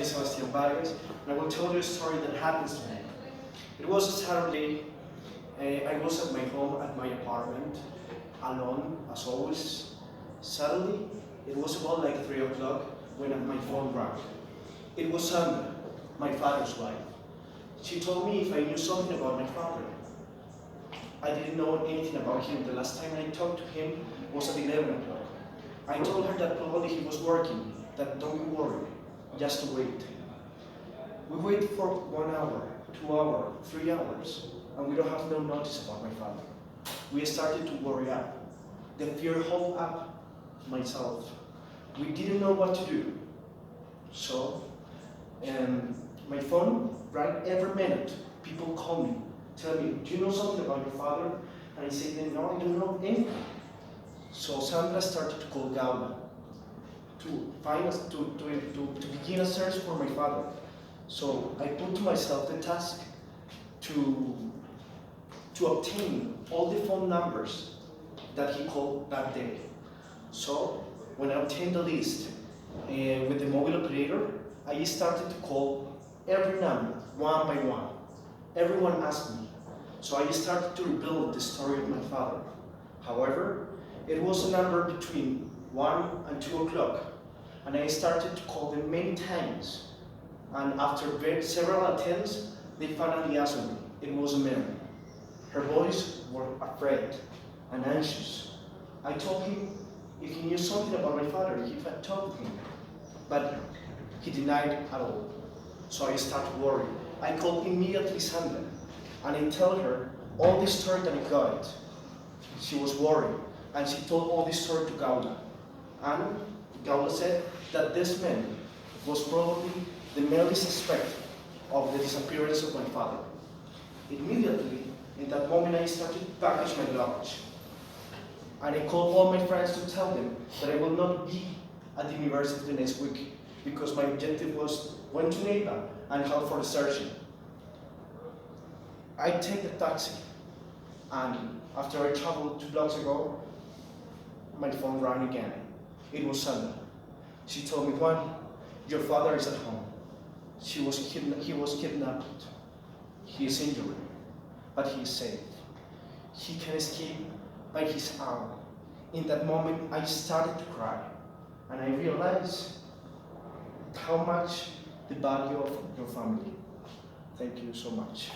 is Sebastian Vargas, and I will tell you a story that happens to me. It was a Saturday. I was at my home, at my apartment, alone, as always. Suddenly, it was about like 3 o'clock when my phone rang. It was Sandra, my father's wife. She told me if I knew something about my father. I didn't know anything about him. The last time I talked to him was at 11 o'clock. I told her that probably he was working, that don't worry, just wait. We waited for 1 hour, 2 hours, 3 hours, and we don't have no notice about my father. We started to worry up. The fear held up myself. We didn't know what to do. So, my phone rang every minute. People call me, tell me, do you know something about your father? And I say, no, I don't know anything. So Sandra started to call Gaula to find us, to begin a search for my father. So I put to myself the task to obtain all the phone numbers that he called that day. So when I obtained the list with the mobile operator, I started to call every number one by one. Everyone asked me. So I started to rebuild the story of my father. However, it was a number between 1 and 2 o'clock, and I started to call them many times. And after several attempts, they finally answered me. It was a man. Her voice was afraid and anxious. I told him if he knew something about my father, if I told him, but he denied it at all. So I started worrying. I called immediately Sandra, and I told her all the story that I got. She was worried, and she told all this story to Gaula. And Gaula said that this man was probably the main suspect of the disappearance of my father. Immediately, in that moment, I started to package my luggage. And I called all my friends to tell them that I will not be at the university the next week because my objective was going to Neiva and help for the searching. I take the taxi, and after I traveled 2 blocks ago, my phone rang again. It was Sandra. She told me, Juan, your father is at home. He was kidnapped. He is injured, but he is safe. He can escape by his own. In that moment, I started to cry, and I realized how much the value of your family. Thank you so much.